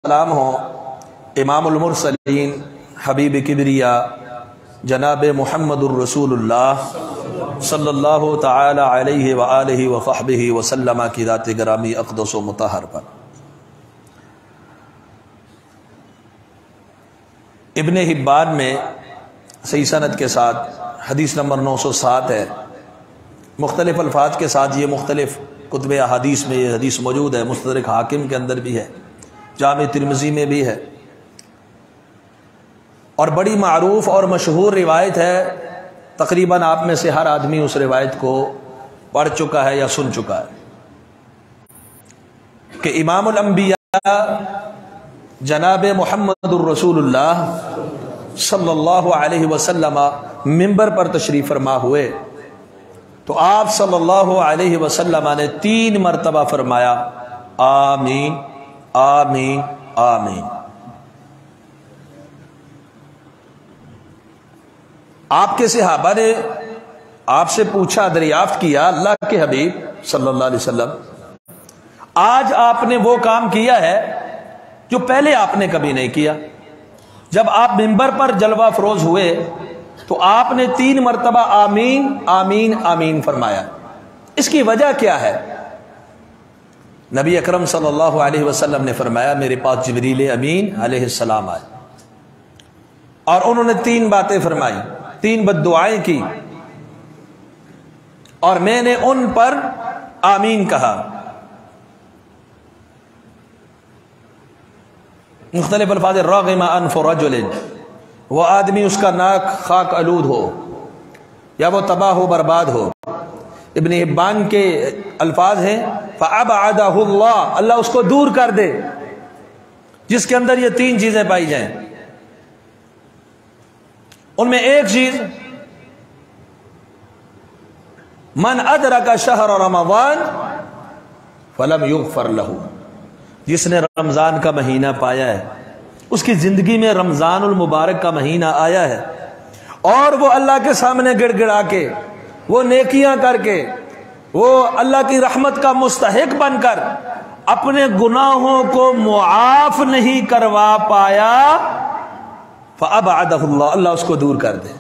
سلام ہوں امام المرسلین حبیب کبریا جناب محمد الرسول اللہ صلی اللہ تعالی علیہ وآلہ وصحبہ وسلم کی ذات گرامی اقدس و مطہر پر ابن حبان میں صحیح سند کے ساتھ حدیث نمبر 907 ہے. مختلف الفاظ کے ساتھ یہ مختلف کتب احادیث میں یہ حدیث موجود ہے. مستدرک حاکم کے اندر بھی ہے, جامع ترمذی میں بھی ہے, اور بڑی معروف اور مشہور روایت ہے. تقریباً آپ میں سے ہر آدمی اس روایت کو پڑھ چکا ہے یا سن چکا ہے کہ امام الانبیاء جناب محمد الرسول اللہ صلی اللہ علیہ وسلم منبر پر تشریف فرما ہوئے تو آپ صلی اللہ علیہ وسلم نے 3 مرتبہ فرمایا آمین آمین آمین. آپ کے صحابہ نے آپ سے پوچھا, دریافت کیا, اللہ کے حبیب صلی اللہ علیہ وسلم آج آپ نے وہ کام کیا ہے جو پہلے آپ نے کبھی نہیں کیا. جب آپ منبر پر جلوہ فروز ہوئے تو آپ نے 3 مرتبہ آمین آمین آمین فرمایا. اس کی وجہ کیا ہے؟ نبی اکرم صلی اللہ علیہ وسلم نے فرمایا میرے پاس جبریل امین علیہ السلام آئے اور انہوں نے 3 باتیں فرمائی, 3 بددعائیں کی, اور میں نے ان پر آمین کہا. مختلف الفاظ, رغم انف رجل, وہ آدمی اس کا ناک خاک آلود ہو یا وہ تباہ ہو برباد ہو. ابن حبان کے الفاظ ہیں فَأَبْعَدَهُ اللَّهُ, اللہ اس کو دور کر دے جس کے اندر یہ 3 چیزیں پائی جائیں. ان میں ایک چیز من ادرک شہر رمضان فلم یغفر لہ, جس نے رمضان کا مہینہ پایا ہے اس کی زندگی میں رمضان المبارک کا مہینہ آیا ہے اور وہ اللہ کے سامنے گڑ گڑا کے, وہ نیکیاں کر کے, وہ اللہ کی رحمت کا مستحق بن کر اپنے گناہوں کو معاف نہیں کروا پایا, فَأَبْعَدَهُ اللَّهُ, اللہ اس کو دور کر دے.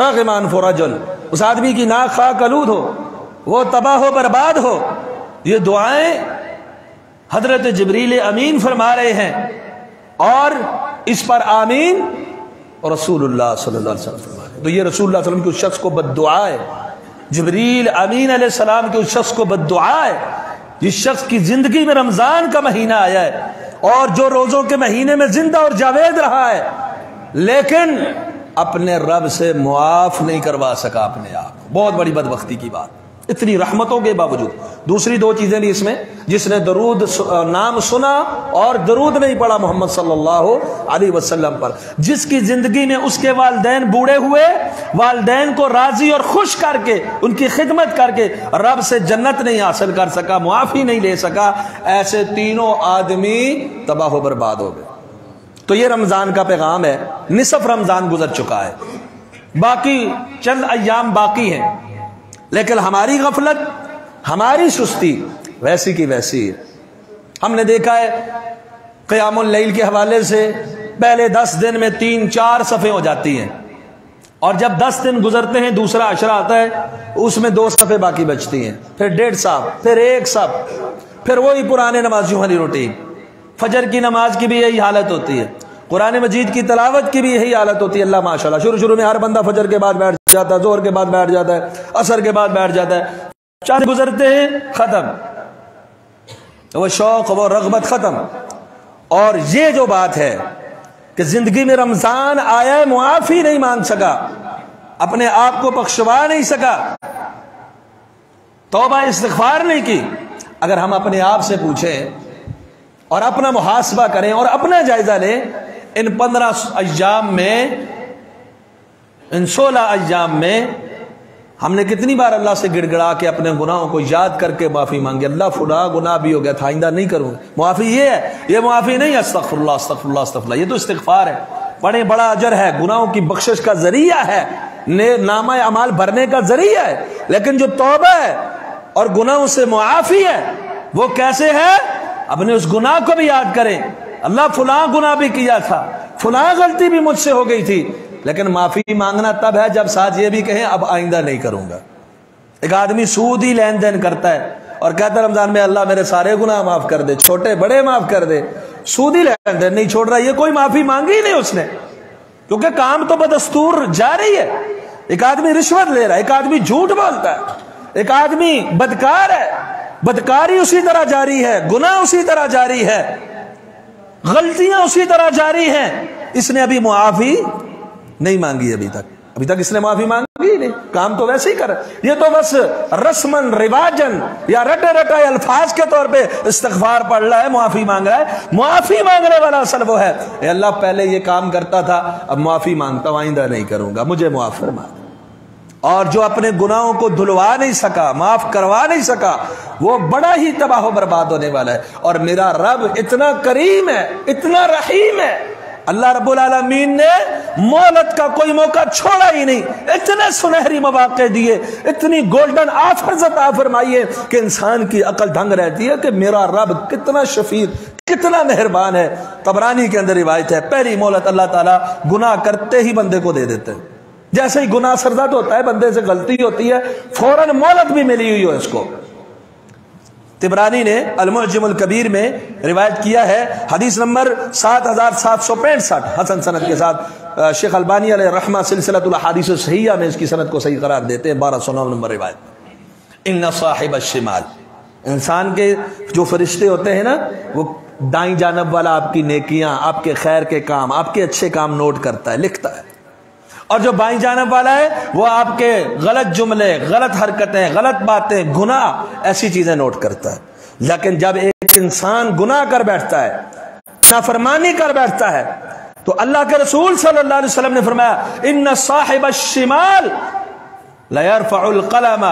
رغم انف رجل, اس آدمی کی ناک خاک آلود ہو, وہ تباہ و برباد ہو. یہ دعائیں حضرت جبریل امین فرما رہے ہیں اور اس پر آمین رسول اللہ صلی اللہ علیہ وسلم فرما رہے ہیں. تو یہ رسول اللہ صلی اللہ علیہ وسلم کے اس شخص کو بددعا ہے, جبریل امین علیہ السلام کے اس شخص کو بددعا ہے جس شخص کی زندگی میں رمضان کا مہینہ آیا ہے اور جو روزوں کے مہینے میں زندہ اور جاوید رہا ہے لیکن اپنے رب سے معاف نہیں کروا سکا اپنے آپ کو. بہت بڑی بدبختی کی بات, اتنی رحمتوں کے باوجود. دوسری 2 چیزیں بھی اس میں, جس نے درود نام سنا اور درود نہیں پڑھا محمد صلی اللہ علیہ وسلم پر, جس کی زندگی میں اس کے والدین بوڑھے ہوئے, والدین کو راضی اور خوش کر کے ان کی خدمت کر کے رب سے جنت نہیں حاصل کر سکا, معافی نہیں لے سکا, ایسے 3 آدمی تباہ و برباد ہو گئے. تو یہ رمضان کا پیغام ہے. نصف رمضان گزر چکا ہے, باقی چند ایام باقی ہیں, لیکن ہماری غفلت, ہماری سستی ویسی کی ویسی ہے. ہم نے دیکھا ہے قیام اللیل کے حوالے سے پہلے 10 دن میں 3-4 صفیں ہو جاتی ہیں, اور جب 10 دن گزرتے ہیں دوسرا عشرہ آتا ہے اس میں 2 صفیں باقی بچتی ہیں, پھر 1.5 صف, پھر 1 صف, پھر وہی پرانے نمازیوں والی روٹین. فجر کی نماز کی بھی یہی حالت ہوتی ہے, قرآن مجید کی تلاوت کی بھی یہی حالت ہوتی ہے. اللہ ماشاءاللہ, شروع میں ہر بندہ فجر کے بعد بیٹھ جاتا ہے, ظہر کے بعد بیٹھ جاتا ہے, عصر کے بعد بیٹھ جاتا ہے, 4 گزرتے ہیں ختم, وہ شوق وہ رغبت ختم. اور یہ جو بات ہے کہ زندگی میں رمضان آیا, معافی نہیں مانگ سکا, اپنے آپ کو بخشوا نہیں سکا, توبہ استغفار نہیں کی. اگر ہم اپنے آپ سے پوچھیں اور اپنا محاسبہ کریں اور اپنا جائزہ لیں, ان 15 ایام میں, ان 16 ایام میں ہم نے کتنی بار اللہ سے گڑ گڑا کے اپنے گناہوں کو یاد کر کے معافی مانگی, اللہ فلاں گناہ بھی ہو گیا تھا آئندہ نہیں کروں گا. معافی یہ ہے, یہ معافی نہیں استغفر اللہ استغفر اللہ استغفر اللہ, یہ تو استغفار ہے. بڑے بڑا اجر ہے, گناہوں کی بخشش کا ذریعہ ہے, نامہ اعمال بھرنے کا ذریعہ ہے. لیکن جو توبہ ہے اور گناہوں سے معافی ہے وہ کیسے ہے؟ اپنے اس گناہ کو بھی یاد کریں اللہ فلاں گناہ بھی کیا تھا، فلاں غلطی بھی مجھ سے ہو گئی تھی، لیکن معافی مانگنا تب ہے جب ساتھ یہ بھی کہیں اب آئندہ نہیں کروں گا۔ ایک آدمی سودی لین دین کرتا ہے اور کہتا ہے رمضان میں اللہ میرے سارے گناہ معاف کر دے، چھوٹے بڑے معاف کر دے، سودی لین دین نہیں چھوڑ رہا، یہ کوئی معافی مانگی ہی نہیں اس نے، کیونکہ کام تو بدستور جاری ہے۔ ایک آدمی رشوت لے رہا ہے، ایک آدمی جھوٹ بولتا ہے، ایک آدمی بدکار ہے، بدکاری اسی طرح جاری ہے، گناہ اسی طرح جاری ہے، غلطیاں اسی طرح جاری ہیں، اس نے ابھی معافی نہیں مانگی، ابھی تک اس نے معافی مانگی نہیں، کام تو ویسے ہی کر، یہ تو بس رسمن رواجن یا رٹے رٹائے الفاظ کے طور پہ استغفار پڑھ رہا ہے، معافی مانگ رہا ہے۔ معافی مانگنے والا اصل وہ ہے، اے اللہ پہلے یہ کام کرتا تھا، اب معافی مانگتا ہوں، آئندہ نہیں کروں گا، مجھے معاف فرما۔ اور جو اپنے گناہوں کو دھلوا نہیں سکا، معاف کروا نہیں سکا، وہ بڑا ہی تباہ و برباد ہونے والا ہے۔ اور میرا رب اتنا کریم ہے، اتنا رحیم ہے، اللہ رب العالمین نے مہلت کا کوئی موقع چھوڑا ہی نہیں، اتنے سنہری مواقع دیے، اتنی گولڈن آفرز عطا فرمائی ہے کہ انسان کی عقل دھنگ رہتی ہے کہ میرا رب کتنا شفیق، کتنا مہربان ہے۔ طبرانی کے اندر روایت ہے، پہلی مہلت اللہ تعالیٰ گناہ کرتے ہی بندے کو دے دیتے ہیں، جیسے ہی گناہ سرزد ہوتا ہے، بندے سے غلطی ہوتی ہے، فوراً مہلت بھی ملی ہوئی ہو اس کو۔ طبرانی نے المعجم الکبیر میں روایت کیا ہے، حدیث نمبر 7765 حسن سند کے ساتھ، شیخ البانی علیہ رحمہ سلسلۃ الاحادیث الصحیحہ میں اس کی سند کو صحیح قرار دیتے ہیں، 1209 نمبر روایت۔ ان صاحب الشمال، انسان کے جو فرشتے ہوتے ہیں نا، وہ دائیں جانب والا آپ کی نیکیاں، آپ کے خیر کے کام، آپ کے اچھے کام نوٹ کرتا ہے، لکھتا ہے، اور جو بائیں جانب والا ہے وہ آپ کے غلط جملے، غلط حرکتیں، غلط باتیں، گناہ، ایسی چیزیں نوٹ کرتا ہے۔ لیکن جب ایک انسان گناہ کر بیٹھتا ہے، نافرمانی کر بیٹھتا ہے، تو اللہ کے رسول صلی اللہ علیہ وسلم نے فرمایا ان صاحب الشمال لیرفع القلم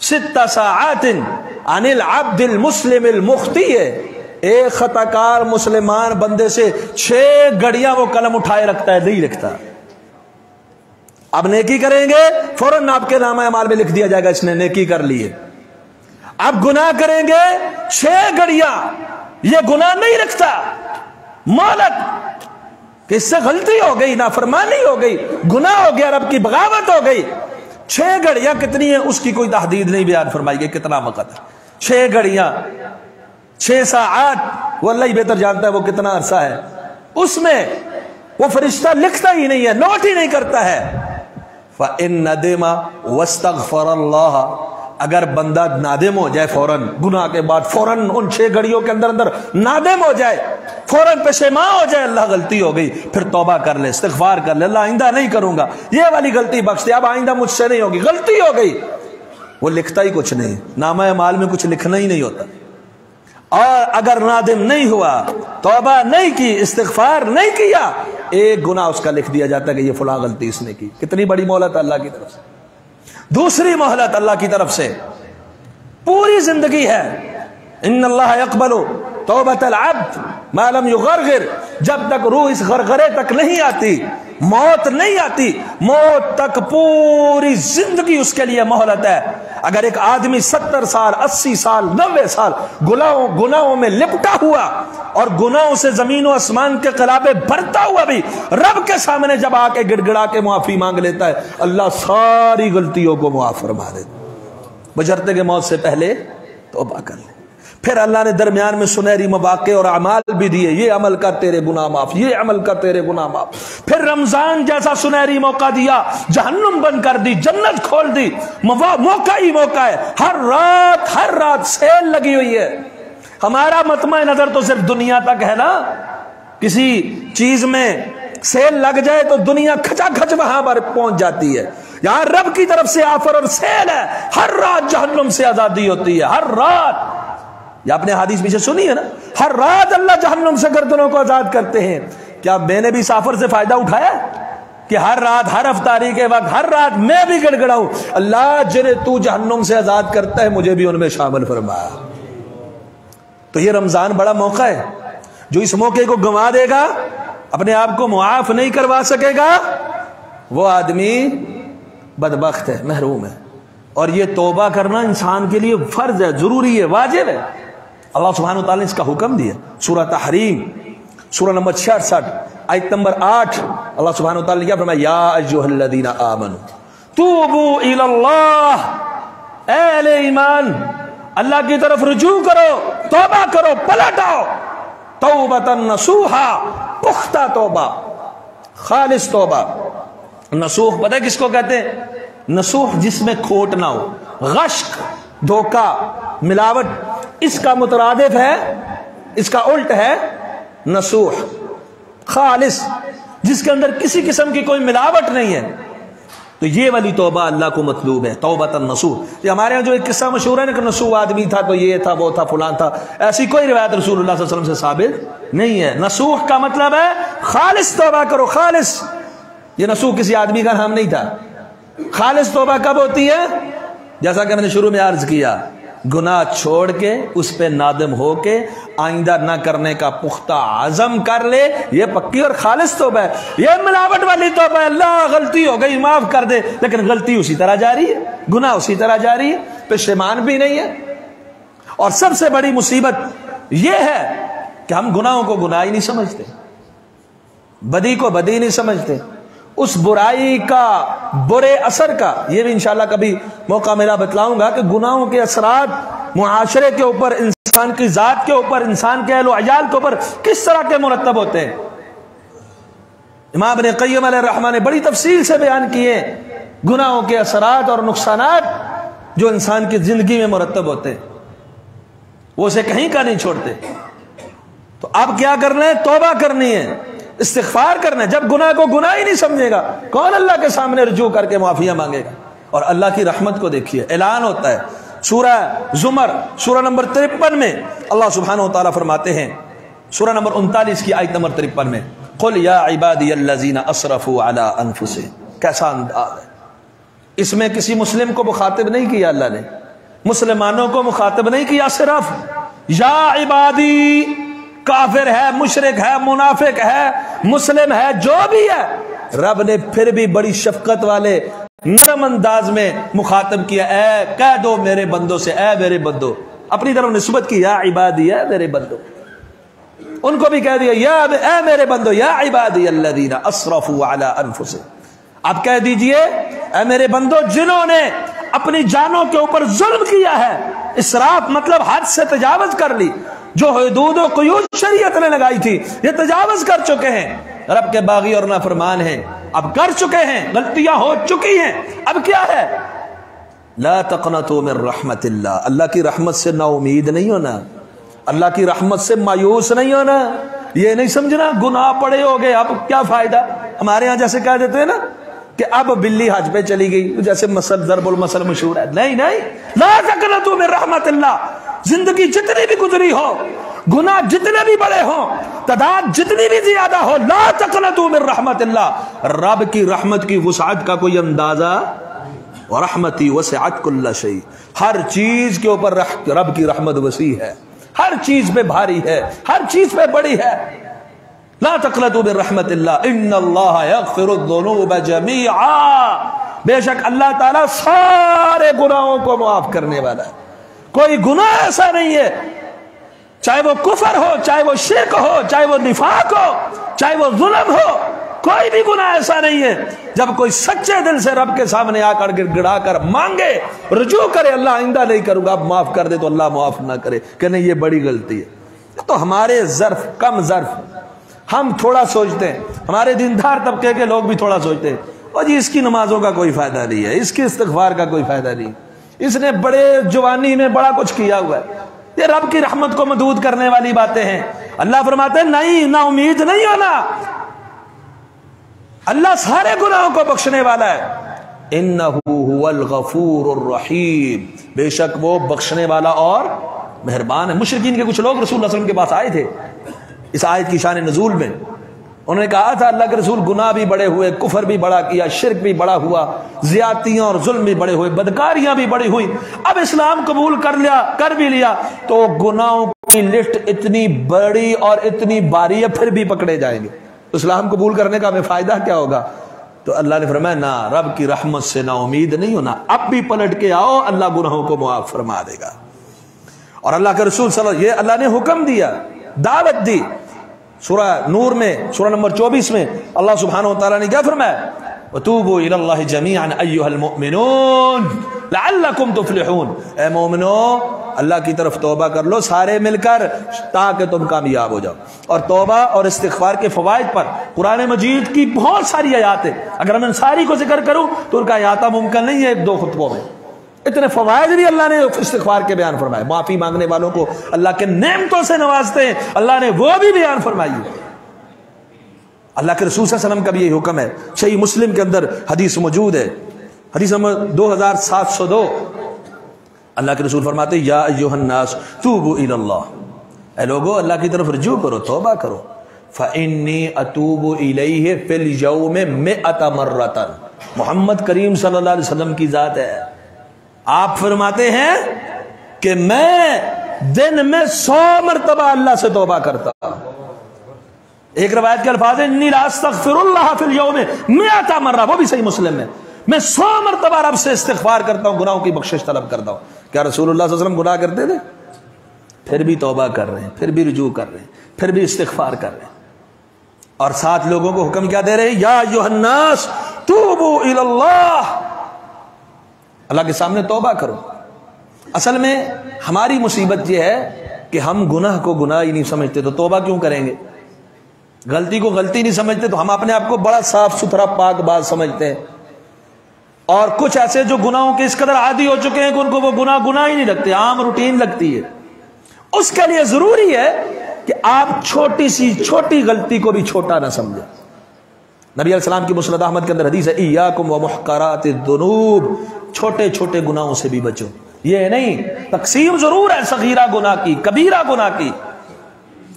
6 ساعات عن العبد المسلم المخطئ، ایک خطا کار مسلمان بندے سے 6 گھڑیاں وہ قلم اٹھائے رکھتا ہے، نہیں لکھتا۔ اب نیکی کریں گے فوراً آپ کے نامہ اعمال میں لکھ دیا جائے گا اس نے نیکی کر لی ہے۔ اب گناہ کریں گے 6 گھڑیاں، یہ گناہ نہیں رکھتا، مہلت کہ اس سے غلطی ہو گئی، نافرمانی ہو گئی، گناہ ہو گیا، رب کی بغاوت ہو گئی۔ 6 گھڑیاں کتنی ہیں اس کی کوئی تحدید نہیں بیان فرمائی گئی، کتنا وقت ہے، 6 گھڑیاں، 6 ساعات، وہ اللہ ہی بہتر جانتا ہے وہ کتنا عرصہ ہے، اس میں وہ فرشتہ لکھتا ہی نہیں ہے، نوٹ ہی نہیں کرتا ہے۔ فَإِن نَدِمَ وَاسْتَغْفَرَ اللَّهَ، اگر بندہ نادم ہو جائے فوراً گناہ کے بعد، فوراً ان 6 گھڑیوں کے اندر نادم ہو جائے، فوراً پشیمان ہو جائے، اللہ غلطی ہو گئی، پھر توبہ کر لے، استغفار کر لے، اللہ آئندہ نہیں کروں گا، یہ والی غلطی بخش دے، اب آئندہ مجھ سے نہیں ہوگی، غلطی ہو گئی، وہ لکھتا ہی کچھ نہیں، نامہ اعمال میں کچھ لکھنا ہی نہیں ہوتا۔ اور اگر نادم نہیں ہوا، توبہ نہیں کی، استغفار نہیں کیا، ایک گناہ اس کا لکھ دیا جاتا ہے کہ یہ فلاں غلطی اس نے کی۔ کتنی بڑی مہلت اللہ کی طرف سے۔ دوسری مہلت اللہ کی طرف سے پوری زندگی ہے، ان اللہ یقبل توبۃ العبد ما لم یغرغر، جب تک روح اس غرغرے تک نہیں آتی، موت نہیں آتی، موت تک پوری زندگی اس کے لیے مہلت ہے۔ اگر ایک آدمی 70 سال 80 سال 90 سال گناہوں میں لپٹا ہوا اور گناہوں سے زمین و آسمان کے قلابے بھرتا ہوا بھی رب کے سامنے جب آ کے گڑ گڑا کے معافی مانگ لیتا ہے، اللہ ساری غلطیوں کو معاف فرما دیتا، بشرطے کہ موت سے پہلے توبہ کر لے۔ پھر اللہ نے درمیان میں سنہری مواقع اور اعمال بھی دیے، یہ عمل کر تیرے گناہ معاف، یہ عمل کر تیرے گناہ معاف۔ پھر رمضان جیسا سنہری موقع دیا، جہنم بند کر دی، جنت کھول دی، موقع ہی موقع ہے، ہر رات سیل لگی ہوئی ہے۔ ہمارا مطمع نظر تو صرف دنیا تک ہے نا، کسی چیز میں سیل لگ جائے تو دنیا کھچا کھچ وہاں پر پہنچ جاتی ہے۔ یہاں رب کی طرف سے آفر اور سیل ہے، ہر رات جہنم سے آزادی ہوتی ہے، ہر رات۔ یہ آپ نے حدیث پیچھے سنی ہے نا، ہر رات اللہ جہنم سے گردنوں کو آزاد کرتے ہیں۔ کیا میں نے بھی سافر سے فائدہ اٹھایا کہ ہر رات، ہر افطاری کے وقت، ہر رات میں بھی گڑ گڑاؤں، اللہ جنہیں تو جہنم سے آزاد کرتا ہے مجھے بھی ان میں شامل فرما۔ تو یہ رمضان بڑا موقع ہے، جو اس موقع کو گنوا دے گا، اپنے آپ کو معاف نہیں کروا سکے گا، وہ آدمی بدبخت ہے، محروم ہے۔ اور یہ توبہ کرنا انسان کے لیے فرض ہے، ضروری ہے، واجب ہے۔ اللہ سبحانہ وتعالی نے اس کا حکم دیا. سورہ تحریم سورہ نمبر 66 آیت نمبر 8 اللہ سبحانہ وتعالی نے کیا فرمایا؟ یا ایھا الذین آمنوا توبوا الی اللہ، اے اہل ایمان اللہ کی طرف رجوع کرو، توبہ کرو، پلٹ آؤ. توبۃ نصوحا، پختہ توبہ، خالص توبہ. نصوح پتہ ہے کس کو کہتے ہیں؟ نصوح جس میں کھوٹ نہ ہو، غشق، دھوکہ، ملاوٹ، اس کا مترادف ہے، اس کا الٹ ہے نصوح. خالص، جس کے اندر کسی قسم کی کوئی ملاوٹ نہیں ہے. تو یہ والی توبہ اللہ کو مطلوب ہے، توبۃ النصوح. یہ ہمارے ہاں جو ایک قصہ مشہور ہے نا کہ نصوح آدمی تھا تو یہ تھا وہ تھا فلان تھا، ایسی کوئی روایت رسول اللہ صلی اللہ علیہ وسلم سے ثابت نہیں ہے. نصوح کا مطلب ہے خالص توبہ کرو، خالص. یہ نصوح کسی آدمی کا نام نہیں تھا. خالص توبہ کب ہوتی ہے؟ جیسا کہ میں نے شروع میں عرض کیا، گناہ چھوڑ کے اس پہ نادم ہو کے آئندہ نہ کرنے کا پختہ عزم کر لے، یہ پکی اور خالص توبہ ہے. یہ ملاوٹ والی توبہ ہے، اللہ غلطی ہو گئی معاف کر دے، لیکن غلطی اسی طرح جاری ہے، گناہ اسی طرح جاری ہے، پشیمان بھی نہیں ہے. اور سب سے بڑی مصیبت یہ ہے کہ ہم گناہوں کو گناہ ہی نہیں سمجھتے، بدی کو بدی نہیں سمجھتے. اس برائی کا، برے اثر کا، یہ بھی انشاءاللہ کبھی موقع ملا بتلاؤں گا کہ گناہوں کے اثرات معاشرے کے اوپر، انسان کی ذات کے اوپر، انسان کے اہل و عیال کے اوپر کس طرح کے مرتب ہوتے ہیں. امام ابن قیم علیہ الرحمہ نے بڑی تفصیل سے بیان کیے گناہوں کے اثرات اور نقصانات جو انسان کی زندگی میں مرتب ہوتے ہیں، وہ اسے کہیں کا نہیں چھوڑتے. تو اب کیا کرنا ہے؟ توبہ کرنی ہے، استغفار کرنا ہے. جب گناہ کو گناہ ہی نہیں سمجھے گا، کون اللہ کے سامنے رجوع کر کے معافیاں مانگے گا؟ اور اللہ کی رحمت کو دیکھیے، اعلان ہوتا ہے سورہ زمر سورہ نمبر 53 میں اللہ سبحانہ وتعالی فرماتے ہیں، سورہ نمبر 39 کی آیت نمبر 53 میں، قل یا عبادی الذین اسرفوا علی انفسہم. کیسا انداز ہے! اس میں کسی مسلم کو مخاطب نہیں کیا اللہ نے، مسلمانوں کو مخاطب نہیں کیا، صرف یا عبادی. کافر ہے، مشرک ہے، منافق ہے، مسلم ہے، جو بھی ہے، رب نے پھر بھی بڑی شفقت والے نرم انداز میں مخاطب کیا. اے کہہ دو میرے بندوں سے، اے میرے بندو، اپنی طرف نسبت کی، یا عبادی، اے میرے بندو. ان کو بھی کہہ دیا یا اے میرے بندو، یا عبادی الذین اسرفوا علی انفسہم. اب کہہ دیجئے اے میرے بندو جنہوں نے اپنی جانوں کے اوپر ظلم کیا ہے. اسراف مطلب حد سے تجاوز کر لی، جو حدود و قیود شریعت نے لگائی تھی یہ تجاوز کر چکے ہیں، رب کے باغی اور نافرمان ہیں، اب کر چکے ہیں، غلطیاں ہو چکی ہیں. اب کیا ہے؟ لا تقنطوا من رحمت اللہ، اللہ کی رحمت سے نا امید نہیں ہونا، اللہ کی رحمت سے مایوس نہیں ہونا. یہ نہیں سمجھنا گناہ پڑے ہو گئے اب کیا فائدہ. ہمارے ہاں جیسے کہہ دیتے ہیں نا کہ اب بلی حج پہ چلی گئی، جیسے مثل ضرب المثل مشہور ہے. نہیں نہیں، لا تقنطوا من رحمت اللہ. زندگی جتنی بھی گزری ہو، گناہ جتنے بھی بڑے ہوں، تعداد جتنی بھی زیادہ ہو، لا تقنطوا من رحمت اللہ. رب کی رحمت کی وسعت کا کوئی اندازہ، ورحمتی وسعت کل شیء، ہر چیز کے اوپر رب کی رحمت وسیع ہے، ہر چیز پہ بھاری ہے، ہر چیز پہ بڑی ہے. لا تقنطوا من رحمت اللہ ان اللہ یغفر الذنوب جميعا. بے شک اللہ تعالیٰ سارے گناہوں کو معاف کرنے والا ہے. کوئی گناہ ایسا نہیں ہے، چاہے وہ کفر ہو، چاہے وہ شرک ہو، چاہے وہ نفاق ہو، چاہے وہ ظلم ہو، کوئی بھی گناہ ایسا نہیں ہے جب کوئی سچے دل سے رب کے سامنے آ کر گڑا کر مانگے، رجوع کرے، اللہ آئندہ نہیں کروں گا، اب معاف کر دے، تو اللہ معاف نہ کرے کہ نہیں یہ بڑی غلطی ہے. تو ہمارے ظرف، کم ظرف، ہم تھوڑا سوچتے ہیں، ہمارے دیندار طبقے کے لوگ بھی تھوڑا سوچتے ہیں، اور جی اس کی نمازوں کا کوئی فائدہ نہیں ہے، اس کی استغفار کا کوئی فائدہ نہیں، اس نے بڑے جوانی میں بڑا کچھ کیا ہوا ہے. یہ رب کی رحمت کو محدود کرنے والی باتیں ہیں. اللہ فرماتے ہیں نہیں، نا امید نہیں ہونا، اللہ سارے گناہوں کو بخشنے والا ہے. انہ هو الغفور الرحیم، بے شک وہ بخشنے والا اور مہربان ہے. مشرکین کے کچھ لوگ رسول اللہ صلی اللہ علیہ وسلم کے پاس آئے تھے اس آیت کی شان نزول میں. انہوں نے کہا تھا اللہ کے رسول گناہ بھی بڑے ہوئے، کفر بھی بڑا کیا، شرک بھی بڑا ہوا، زیادتیاں اور ظلم بھی بڑے ہوئے، بدکاریاں بھی بڑی ہوئی، اب اسلام قبول کر بھی لیا تو گناہوں کی لسٹ اتنی بڑی اور اتنی باری ہے، پھر بھی پکڑے جائیں گے. اسلام قبول کرنے کا ہمیں فائدہ کیا ہوگا؟ تو اللہ نے فرمایا نہ، رب کی رحمت سے نا امید نہیں ہونا، اب بھی پلٹ کے آؤ، اللہ گناہوں کو معاف فرما دے گا. اور اللہ کے رسول صلی اللہ علیہ وسلم، یہ اللہ نے حکم دیا، دعوت دی۔ سورہ نور میں سورہ نمبر 24 میں اللہ سبحانہ وتعالیٰ نے کیا فرمایا؟ وَتُوبُوا إِلَى اللَّهِ جَمِيعًا أَيُّهَا الْمُؤْمِنُونَ لَعَلَّكُمْ تُفْلِحُونَ، اے مومنو اللہ کی طرف توبہ کر لو سارے مل کر تاکہ تم کامیاب ہو جاؤ۔ اور توبہ اور استغفار کے فوائد پر قرآن مجید کی بہت ساری آیات ہیں، اگر میں ان ساری کو ذکر کروں تو ان کا احاطہ ممکن نہیں ہے ایک دو خطبوں میں۔ اتنے فوائد بھی اللہ نے استغفار کے بیان فرمائے، معافی مانگنے والوں کو اللہ کے نعمتوں سے نوازتے ہیں، اللہ نے وہ بھی بیان فرمائی ہے۔ اللہ کے رسول صلی اللہ علیہ وسلم کا بھی یہ حکم ہے، صحیح مسلم کے اندر حدیث موجود ہے، حدیث نمبر 2702، اللہ کے رسول فرماتے ہیں یا ایھا الناس توبوا الی اللہ، اے لوگو اللہ کی طرف رجوع کرو، توبہ کرو، فانی اتوب الیہ فی اليوم 100 مرۃ، محمد کریم صلی اللہ علیہ وسلم کی ذات ہے، آپ فرماتے ہیں کہ میں دن میں 100 مرتبہ اللہ سے توبہ کرتا ہوں۔ ایک روایت کے الفاظ ہیں انی لا استغفر اللہ فی اليوم 100 مرہ، وہ بھی صحیح مسلم میں، میں 100 مرتبہ رب سے استغفار کرتا ہوں، گناہوں کی بخشش طلب کرتا ہوں۔ کیا رسول اللہ صلی اللہ علیہ وسلم گناہ کرتے تھے؟ پھر بھی توبہ کر رہے ہیں، پھر بھی رجوع کر رہے ہیں، پھر بھی استغفار کر رہے ہیں، اور ساتھ لوگوں کو حکم کیا دے رہے ہیں؟ یا ایھا الناس توبوا الی اللہ، اللہ کے سامنے توبہ کرو۔ اصل میں ہماری مصیبت یہ ہے کہ ہم گناہ کو گناہ ہی نہیں سمجھتے، تو توبہ کیوں کریں گے؟ غلطی کو غلطی نہیں سمجھتے تو ہم اپنے آپ کو بڑا صاف ستھرا پاک باز سمجھتے ہیں، اور کچھ ایسے جو گناہوں کے اس قدر عادی ہو چکے ہیں کہ ان کو وہ گناہ ہی نہیں لگتے، عام روٹین لگتی ہے۔ اس کے لیے ضروری ہے کہ آپ چھوٹی سی چھوٹی غلطی کو بھی چھوٹا نہ سمجھیں۔ نبی علیہ السلام کی مسند احمد کے اندر حدیث ہے ایاکم ومحقرات الذنوب، چھوٹے چھوٹے گناہوں سے بھی بچو۔ یہ نہیں، تقسیم ضرور ہے صغیرہ گناہ کی، کبیرہ گناہ کی،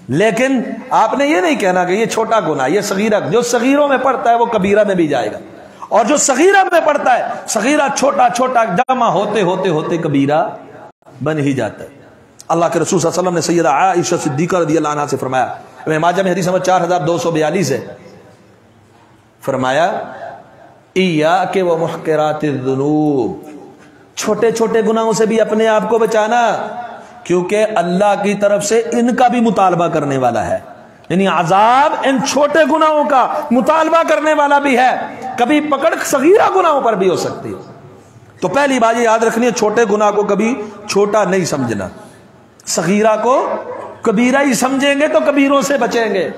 لیکن آپ نے یہ نہیں کہنا کہ یہ چھوٹا گناہ، یہ صغیرہ، جو صغیروں میں پڑتا ہے وہ کبیرہ میں بھی جائے گا، اور جو صغیرہ میں پڑتا ہے، صغیرہ چھوٹا چھوٹا جمع ہوتے ہوتے ہوتے کبیرہ بن ہی جاتا ہے۔ اللہ کے رسول صلی اللہ علیہ وسلم نے سیدہ عائشہ صدیقہ رضی اللہ عنہا سے فرمایا، ابن ماجہ میں حدیث نمبر 4242 ہے، فرمایا ایاک ومحقرات الذنوب، چھوٹے چھوٹے گناہوں سے بھی اپنے آپ کو بچانا، کیونکہ اللہ کی طرف سے ان کا بھی مطالبہ کرنے والا ہے، یعنی عذاب ان چھوٹے گناہوں کا مطالبہ کرنے والا بھی ہے، کبھی پکڑ صغیرہ گناہوں پر بھی ہو سکتی ہے۔ تو پہلی بات یہ یاد رکھنی ہے، چھوٹے گناہ کو کبھی چھوٹا نہیں سمجھنا، صغیرہ کو کبیرہ ہی سمجھیں گے تو کبیروں سے بچیں گے،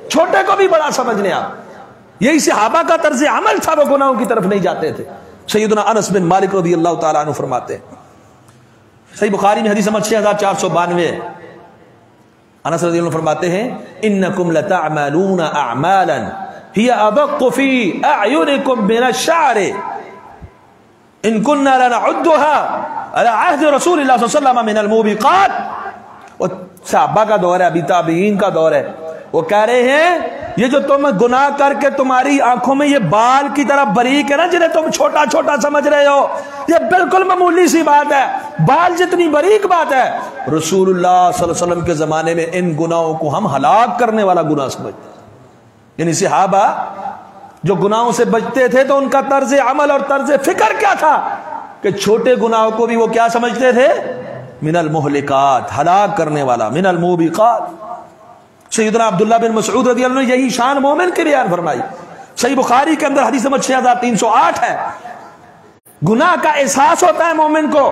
چھوٹے کو بھی بڑا سمجھنے آپ، یہی صحابہ کا طرز عمل تھا، وہ گناہوں کی طرف نہیں جاتے تھے۔ سیدنا انس بن مالک رضی اللہ تعالیٰ عنہ فرماتے ہیں، صحیح بخاری میں حدیث نمبر 6492 ہے، انس رضی اللہ عنہ فرماتے ہیں انکم لتعملون اعمالا ہی ادق فی اعینکم من الشعر ان کننا لنعدها على عہد رسول اللہ صلی اللہ علیہ وسلم من الموبقات۔ وہ صحابہ کا دور ہے، ابھی تابعین کا دور ہے، وہ کہہ رہے ہیں یہ جو تم گناہ کر کے تمہاری آنکھوں میں یہ بال کی طرح باریک ہے نا، جنہیں تم چھوٹا چھوٹا سمجھ رہے ہو، یہ بالکل معمولی سی بات ہے، بال جتنی باریک بات ہے، رسول اللہ صلی اللہ علیہ وسلم کے زمانے میں ان گناہوں کو ہم ہلاک کرنے والا گناہ سمجھتے ہیں۔ یعنی صحابہ جو گناہوں سے بچتے تھے تو ان کا طرز عمل اور طرز فکر کیا تھا کہ چھوٹے گناہوں کو بھی وہ کیا سمجھتے تھے؟ من المہلکات، ہلاک کرنے والا، من الموبقات۔ سیدنا عبداللہ بن مسعود رضی اللہ عنہ نے یہی شان مومن کے بیان فرمائی، صحیح بخاری کے اندر حدیث نمبر 6308 ہے۔ گناہ کا احساس ہوتا ہے مومن کو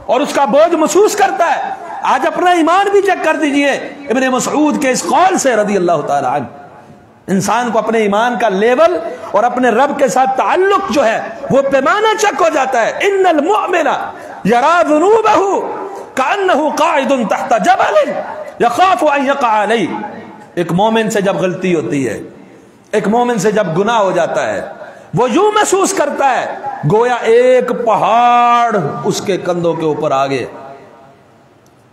اور اس کا بوجھ محسوس کرتا ہے۔ آج اپنا ایمان بھی چیک کر دیجئے ابن مسعود کے اس قول سے رضی اللہ تعالی عنہ، انسان کو اپنے ایمان کا لیول اور اپنے رب کے ساتھ تعلق جو ہے وہ پیمانہ چیک ہو جاتا ہے۔ ان المؤمن یرا ذنوبہ کأنہ قاعد تحت جبل یخاف ان یقع علیہ۔ ایک مومن سے جب غلطی ہوتی ہے، ایک مومن سے جب گناہ ہو جاتا ہے، وہ یوں محسوس کرتا ہے گویا ایک پہاڑ اس کے کندھوں کے اوپر آ گئے،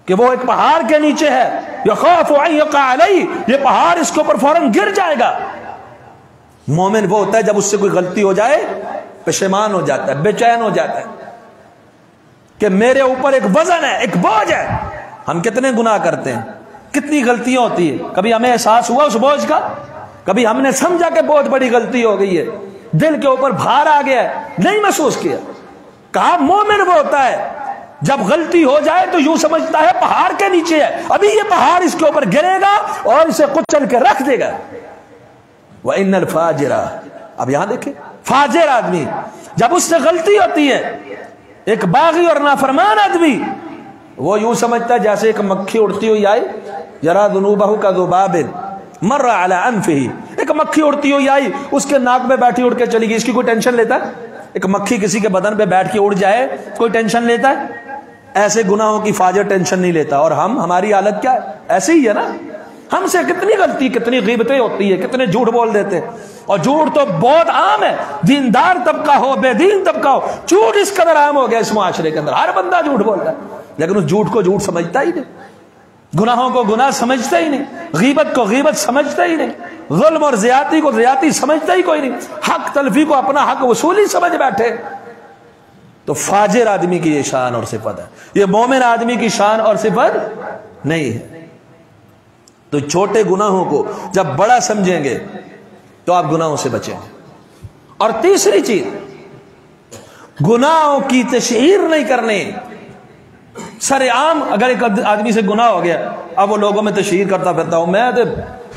کہ وہ ایک پہاڑ کے نیچے ہے، یخاف ان یقع علیہ، یہ پہاڑ اس کے اوپر فوراً گر جائے گا۔ مومن وہ ہوتا ہے جب اس سے کوئی غلطی ہو جائے پشیمان ہو جاتا ہے، بے چین ہو جاتا ہے کہ میرے اوپر ایک وزن ہے، ایک بوجھ ہے۔ ہم کتنے گناہ کرتے ہیں، کتنی غلطیاں ہوتی ہیں، کبھی ہمیں احساس ہوا اس بوجھ کا، کبھی ہم نے سمجھا کہ بہت بڑی غلطی ہو گئی ہے، دل کے اوپر بھار آ گیا ہے، نہیں محسوس کیا۔ کہا مومن وہ ہوتا ہے جب غلطی ہو جائے تو یوں سمجھتا ہے پہاڑ کے نیچے ہے، ابھی یہ پہاڑ اس کے اوپر گرے گا اور اسے کچل کے رکھ دے گا۔ وَإِنَّ الْفَاجِرَ، اب یہاں دیکھیں، فاجر آدمی جب اس سے غلطی ہوتی ہے، ایک باغی اور نافرمان آدمی، وہ یوں سمجھتا ہے جیسے ایک مکھی اڑتی ہوئی آئی، یَرَىٰ ذُنُوبَهُ كَذُبَابٍ مَرَّ عَلَىٰ أَنفِهِ، ایک مکھی اڑتی ہوئی آئی، اس کے ناک پہ بیٹھی اڑ کے چلی گئی، اس کی کوئی ٹینشن لیتا ہے؟ ایک مکھی کسی کے بدن پہ بیٹھ کے اڑ جائے کوئی ٹینشن لیتا ہے؟ ایسے گناہوں کی فاجر ٹینشن نہیں لیتا۔ اور ہماری حالت کیا ہے؟ ایسے ہی ہے نا، ہم سے کتنی غلطی، کتنی غیبتیں ہوتی ہے، کتنے جھوٹ بول دیتے ہیں، اور جھوٹ تو بہت عام ہے، دیندار طبقہ ہو بے دین طبقہ ہو، جھوٹ اس قدر عام ہو گیا اس معاشرے کے اندر، ہر بندہ جھوٹ بولتا ہے، لیکن اس جھوٹ کو جھوٹ سمجھتا ہی نہیں، گناہوں کو گناہ سمجھتا ہی نہیں، غیبت کو غیبت سمجھتا ہی نہیں، ظلم اور زیادتی کو زیادتی سمجھتا ہی کوئی نہیں، حق تلفی کو اپنا حق وصولی سمجھ بیٹھے۔ تو فاجر آدمی کی یہ شان اور صفت ہے، یہ مومن آدمی کی شان اور صفت نہیں ہے۔ تو چھوٹے گناہوں کو جب بڑا سمجھیں گے تو آپ گناہوں سے بچیں گے۔ اور تیسری چیز، گناہوں کی تشہیر نہیں کرنے۔ سر عام اگر ایک آدمی سے گناہ ہو گیا، اب وہ لوگوں میں تشہیر کرتا پھرتا ہوں، میں تو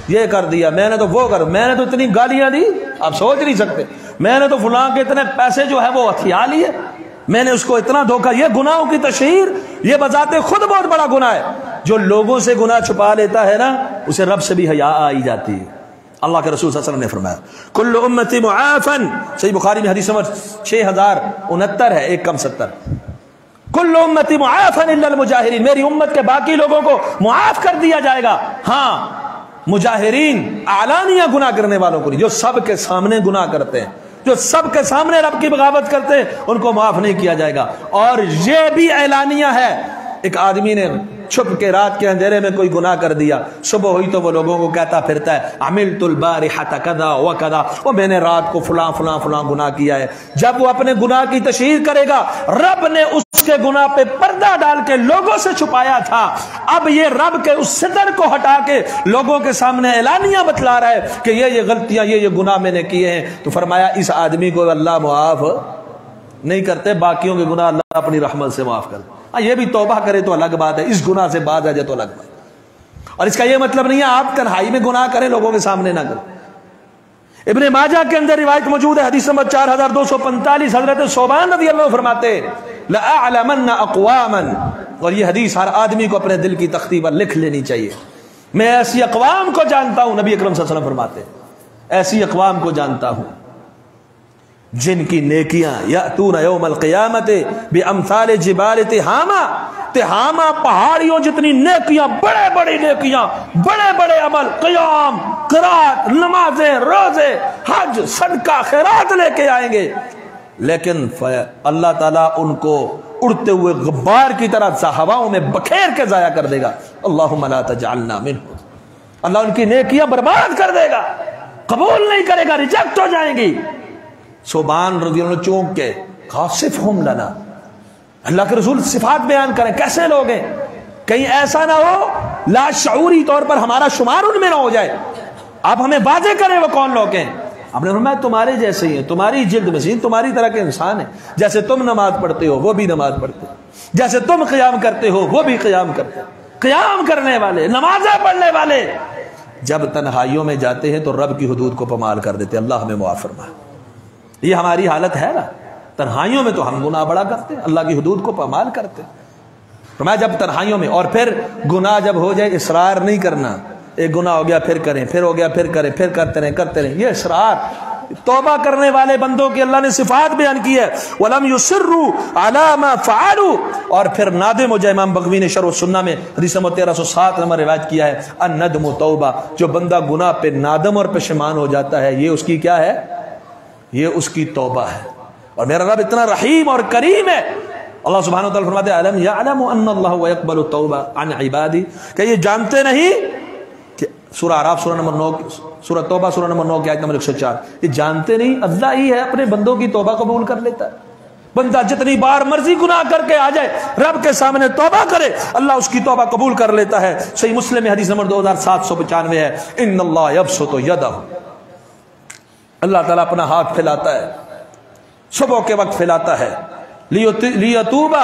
یہ کر دیا، میں نے تو وہ کر، میں نے تو اتنی گالیاں دی، آپ سوچ نہیں سکتے، میں نے تو فلاں کے اتنے پیسے جو ہے وہ ہتھیا لیے، میں نے اس کو اتنا دھوکہ۔ یہ گناہوں کی تشہیر، یہ بذات خود بہت بڑا گناہ ہے۔ جو لوگوں سے گناہ چھپا لیتا ہے نا، اسے رب سے بھی حیا آئی جاتی ہے۔ اللہ کے رسول صلی اللہ علیہ وسلم نے فرمایا کل امتی معافن، صحیح بخاری میں حدیث نمبر 6069 ہے، 1 کم 70، کل امتی معافن الا المجاہرین، میری امت کے باقی لوگوں کو معاف کر دیا جائے گا، ہاں مجاہرین، اعلانیہ گناہ کرنے والوں کو نہیں، جو سب کے سامنے گناہ کرتے ہیں، جو سب کے سامنے رب کی بغاوت کرتے ہیں، ان کو معاف نہیں کیا جائے گا۔ اور یہ بھی اعلانیہ ہے، ایک آدمی نے چھپ کے رات کے اندھیرے میں کوئی گناہ کر دیا، صبح ہوئی تو وہ لوگوں کو کہتا پھرتا ہے عملت البارحۃ کذا وکذا، وہ میں نے رات کو فلاں فلاں فلاں گناہ کیا ہے۔ جب وہ اپنے گناہ کی تشہیر کرے گا، رب نے اس کے گناہ پہ پردہ ڈال کے لوگوں سے چھپایا تھا، اب یہ رب کے اس ستر کو ہٹا کے لوگوں کے سامنے اعلانیہ بتلا رہا ہے کہ یہ غلطیاں، یہ گناہ میں نے کیے ہیں۔ تو فرمایا اس آدمی کو اللہ معاف نہیں کرتے، باقیوں کے گناہ اللہ اپنی رحمت سے معاف کرتے۔ یہ بھی توبہ کرے تو الگ بات ہے، اس گناہ سے باز آ جائے تو الگ بات ہے۔ اور اس کا یہ مطلب نہیں ہے آپ تنہائی میں گناہ کریں، لوگوں کے سامنے نہ کریں۔ ابن ماجہ کے اندر روایت موجود ہے، حدیث نمبر 4245، حضرت ثوبان رضی اللہ عنہ فرماتے لَأَعْلَمَنَّ أَقْوَامًا، اور یہ حدیث ہر آدمی کو اپنے دل کی تختی پر لکھ لینی چاہیے، میں ایسی اقوام کو جانتا ہوں، نبی اکرم صلی اللہ علیہ وسلم فرماتے ایسی اقوام کو جانتا ہوں جن کی نیکیاں یأتون یوم القیامت بامثال جبال تہامہ، تہامہ پہاڑیوں جتنی نیکیاں، بڑے بڑے نیکیاں، بڑے بڑے عمل، قیام، قرات، نمازیں، روزے، حج، صدقہ، خیرات لے کے آئیں گے، لیکن اللہ تعالیٰ ان کو اڑتے ہوئے غبار کی طرح ہواؤں میں بکھیر کے ضائع کر دے گا۔ اللہم لا تجعلنا منہ، اللہ ان کی نیکیاں برباد کر دے گا، قبول نہیں کرے گا، ریجیکٹ ہو جائیں گی۔ ثوبان رضی اللہ عنہ چونک کے صفہم لنا، اللہ کے رسول صفات بیان کریں، کیسے لوگ ہیں، کہیں ایسا نہ ہو لا شعوری طور پر ہمارا شمار ان میں نہ ہو جائے، آپ ہمیں واضح کریں وہ کون لوگ ہیں۔ آپ نے فرمایا تمہارے جیسے ہی ہیں، تمہاری جلد میں سے، تمہاری طرح کے انسان ہیں، جیسے تم نماز پڑھتے ہو وہ بھی نماز پڑھتے ہیں، جیسے تم قیام کرتے ہو وہ بھی قیام کرتے ہیں، قیام کرنے والے، نمازیں پڑھنے والے، جب تنہائیوں میں جاتے ہیں تو رب کی حدود کو پامال کر دیتے۔ اللہ ہمیں معاف فرمائے۔ یہ ہماری حالت ہے نا، تنہائیوں میں تو ہم گناہ بڑا کرتے ہیں، اللہ کی حدود کو پامال کرتے ہیں۔ فرمایا جب تنہائیوں میں، اور پھر گناہ جب ہو جائے اصرار نہیں کرنا، ایک گناہ ہو گیا پھر کریں، پھر ہو گیا پھر کریں، پھر کرتے رہیں، یہ اصرار۔ توبہ کرنے والے بندوں کی اللہ نے صفات بیان کی ہے، وَلَمْ يُصِرُّوا عَلَى مَا فَعَلُوا، اور پھر نادم ہو جائے۔ امام بغوی نے شرح السنہ میں حدیث نمبر 1307 نمبر روایت کیا ہے، الندم توبہ، جو بندہ گناہ پہ نادم اور پشیمان ہو جاتا ہے، یہ اس کی کیا ہے، یہ اس کی توبہ ہے۔ اور میرا رب اتنا رحیم اور کریم ہے، اللہ سبحانہ وتعالی فرماتے ہیں الم یعلم ان اللہ یقبل التوبہ عن عبادی، کہ یہ جانتے نہیں کہ سورہ اعراف سورہ نمبر 9، سورہ توبہ سورہ نمبر 9 کی آیت نمبر 104، یہ جانتے نہیں اللہ ہی ہے اپنے بندوں کی توبہ قبول کر لیتا ہے۔ بندہ جتنی بار مرضی گناہ کر کے آ جائے، رب کے سامنے توبہ کرے، اللہ اس کی توبہ قبول کر لیتا ہے۔ صحیح مسلم میں حدیث نمبر 2795 ہے، ان اللہ یبسط یدہ، اللہ تعالیٰ اپنا ہاتھ پھیلاتا ہے، صبح کے وقت پھیلاتا ہے، لیتوبہ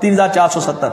3470।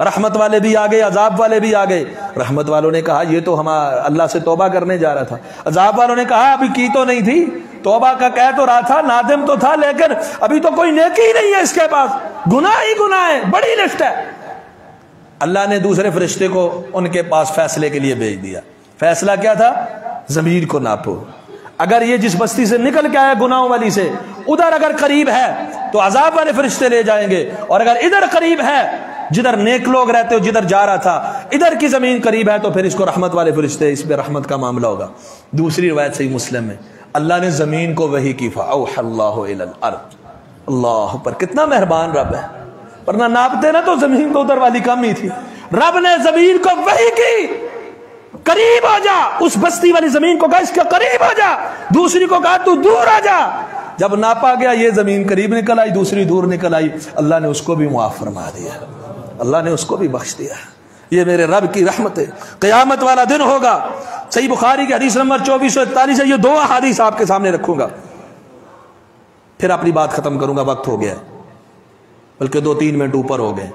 رحمت والے بھی آ گئے، عذاب والے بھی آ گئے۔ رحمت والوں نے کہا یہ تو ہم اللہ سے توبہ کرنے جا رہا تھا، عذاب والوں نے کہا ابھی کی تو نہیں تھی، توبہ کا کہہ تو رہا تھا، نادم تو تھا، لیکن ابھی تو کوئی نیکی ہی نہیں ہے اس کے پاس، گناہ ہی گناہ ہے، بڑی لسٹ ہے۔ اللہ نے دوسرے فرشتے کو ان کے پاس فیصلے کے لیے بھیج دیا۔ فیصلہ کیا تھا؟ زمین کو ناپو، اگر یہ جس بستی سے نکل کے آیا گناہوں والی سے، ادھر اگر قریب ہے تو عذاب والے فرشتے لے جائیں گے، اور اگر ادھر قریب ہے جدھر نیک لوگ رہتے ہو، جدھر جا رہا تھا، ادھر کی زمین قریب ہے تو پھر اس کو رحمت والے فرشتے، اس پہ رحمت کا معاملہ ہوگا۔ دوسری روایت صحیح مسلم میں اللہ نے زمین کو وحی کی، فَأَوْحَى اللَّهُ إِلَى الْأَرْضِ۔ اللہ پر کتنا مہربان رب ہے، ورنہ ناپتے نا تو زمین تو ادھر والی کم ہی تھی۔ رب نے زمین کو وحی کی، قریب ہو جا، اس بستی والی زمین کو کہا اس کے قریب ہو جا، دوسری کو کہا تو دور آ جا۔ جب ناپا گیا یہ زمین قریب نکل آئی، دوسری دور نکل آئی، اللہ نے اس کو بھی معاف فرما دیا، اللہ نے اس کو بھی بخش دیا۔ یہ میرے رب کی رحمت ہے۔ قیامت والا دن ہوگا، صحیح بخاری کی حدیث نمبر 2441 ہے، یہ دو حدیث آپ کے سامنے رکھوں گا، پھر اپنی بات ختم کروں گا، وقت ہو گیا بلکہ 2-3 منٹ اوپر ہو گئے۔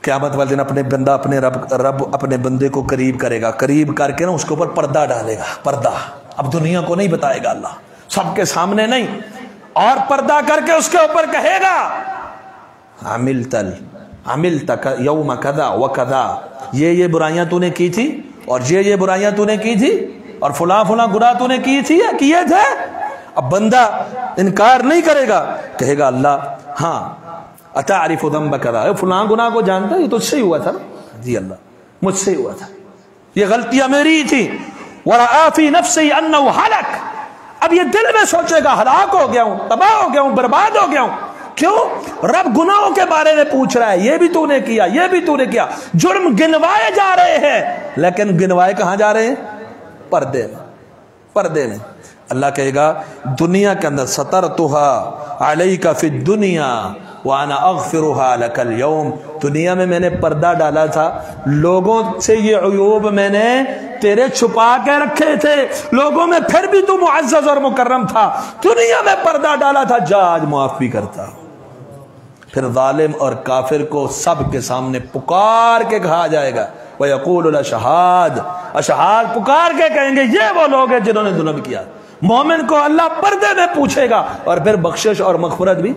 قیامت والے دن اپنے بندہ اپنے رب اپنے بندے کو قریب کرے گا، قریب کر کے نا اس کے اوپر پردہ ڈالے گا، پردہ اب دنیا کو نہیں بتائے گا اللہ، سب کے سامنے نہیں، اور پردہ کر کے اس کے اوپر کہے گا عملت یوم کذا وکذا، یہ برائیاں تو نے کی تھی، اور یہ برائیاں تو نے کی تھی، اور فلاں فلاں گناہ تو نے کی تھی، کیے تھے۔ اب بندہ انکار نہیں کرے گا، کہے گا اللہ ہاں اتعرف ذنب کذا، فلاں گناہ کو جانتا ہے، یہ تو سے ہوا تھا، جی اللہ مجھ سے ہوا تھا، یہ غلطیاں میری تھی۔ ورأى في نفسه انه هلك، اب یہ دل میں سوچے گا ہلاک ہو گیا ہوں، تباہ ہو گیا ہوں، برباد ہو گیا ہوں۔ کیوں؟ رب گناہوں کے بارے میں پوچھ رہا ہے، یہ بھی تو نے کیا، یہ بھی تو نے کیا، جرم گنوائے جا رہے ہیں، لیکن گنوائے کہاں جا رہے ہیں؟ پردے میں، پردے میں۔ اللہ کہے گا دنیا کے اندر سترتها علیک فی الدنیا وانا اغفرها لک اليوم، دنیا میں میں نے پردہ ڈالا تھا، لوگوں سے یہ عیوب میں نے تیرے چھپا کے رکھے تھے، لوگوں میں پھر بھی تو معزز اور مکرم تھا، دنیا میں پردہ ڈالا تھا، جا آج معاف بھی کرتا۔ پھر ظالم اور کافر کو سب کے سامنے پکار کے کہا جائے گا، وَيَقُولُ الْأَشْهَادُ، اشہاد پکار کے کہیں گے یہ وہ لوگ ہیں جنہوں نے ظلم کیا۔ مومن کو اللہ پردے میں پوچھے گا، اور پھر بخشش اور مغفرت بھی۔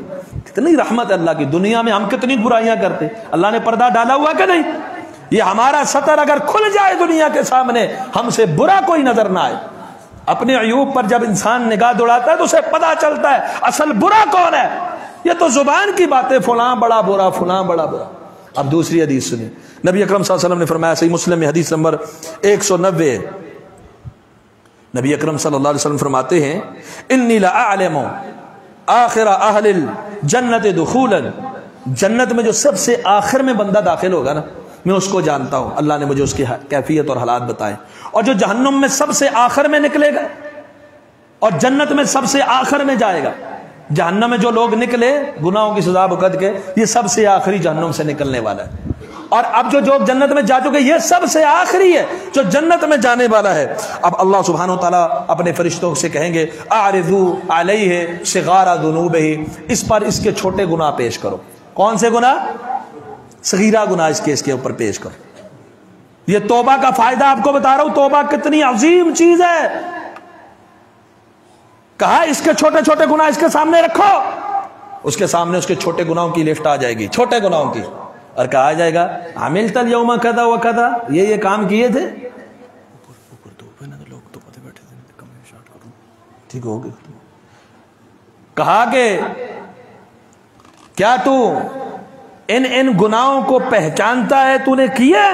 کتنی رحمت ہے اللہ کی، دنیا میں ہم کتنی برائیاں کرتے، اللہ نے پردہ ڈالا ہوا کہ نہیں؟ یہ ہمارا سطر اگر کھل جائے دنیا کے سامنے، ہم سے برا کوئی نظر نہ آئے۔ اپنے عیوب پر جب انسان نگاہ دوڑاتا ہے تو اسے پتہ چلتا ہے اصل برا کون ہے، یہ تو زبان کی باتیں، فلاں بڑا برا، فلاں بڑا برا۔ اب دوسری حدیث سنیں، نبی اکرم صلی اللہ علیہ وسلم نے فرمایا، صحیح مسلم میں حدیث نمبر 190، نبی اکرم صلی اللہ علیہ وسلم فرماتے ہیں انی لأعلم آخر اہل الجنت دخولا، جنت میں جو سب سے آخر میں بندہ داخل ہوگا نا، میں اس کو جانتا ہوں، اللہ نے مجھے اس کی کیفیت اور حالات بتائے۔ اور جو جہنم میں سب سے آخر میں نکلے گا اور جنت میں سب سے آخر میں جائے گا، جہنم میں جو لوگ نکلے گناہوں کی سزا بھگت کے، یہ سب سے آخری جہنم سے نکلنے والا ہے، اور اب جو جنت میں جا چکے یہ سب سے آخری ہے جو جنت میں جانے والا ہے۔ اب اللہ سبحانہ وتعالیٰ اپنے فرشتوں سے کہیں گے اعرضوا علیہ صغار ذنوبہ، اس پر اس کے چھوٹے گناہ پیش کرو۔ کون سے گناہ؟ صغیرہ گناہ اس کے اوپر پیش کرو۔ یہ توبہ کا فائدہ آپ کو بتا رہا ہوں، توبہ کتنی عظیم چیز ہے۔ کہا اس کے چھوٹے چھوٹے گناہ اس کے سامنے رکھو، اس کے سامنے اس کے چھوٹے گناہوں کی لسٹ آ جائے گی، چھوٹے گناہوں کی، اور کہا جائے گا عملت اليوم کذا وکذا، یہ کام کیے تھے۔ ٹھیک ہوگی؟ کہا کہ کیا تو ان گناہوں کو پہچانتا ہے تو نے کیے؟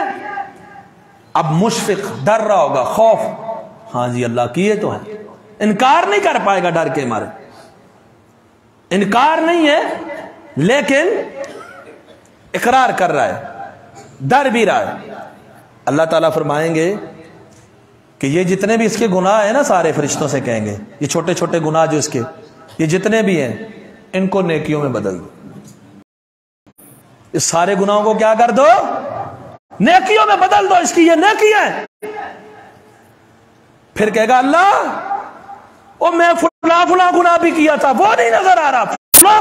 اب مشفق ڈر رہا ہوگا، خوف، ہاں جی اللہ کیے تو ہیں، انکار نہیں کر پائے گا ڈر کے مارے، انکار نہیں ہے لیکن اقرار کر رہا ہے، ڈر بھی رہا ہے۔ اللہ تعالیٰ فرمائیں گے کہ یہ جتنے بھی اس کے گناہ ہیں نا، سارے فرشتوں سے کہیں گے یہ چھوٹے چھوٹے گناہ جو اس کے، یہ جتنے بھی ہیں ان کو نیکیوں میں بدل دو، اس سارے گناہوں کو کیا کر دو؟ نیکیوں میں بدل دو، اس کی یہ نیکی ہے۔ پھر کہے گا اللہ او میں فلاں گناہ بھی کیا تھا، وہ نہیں نظر آ رہا،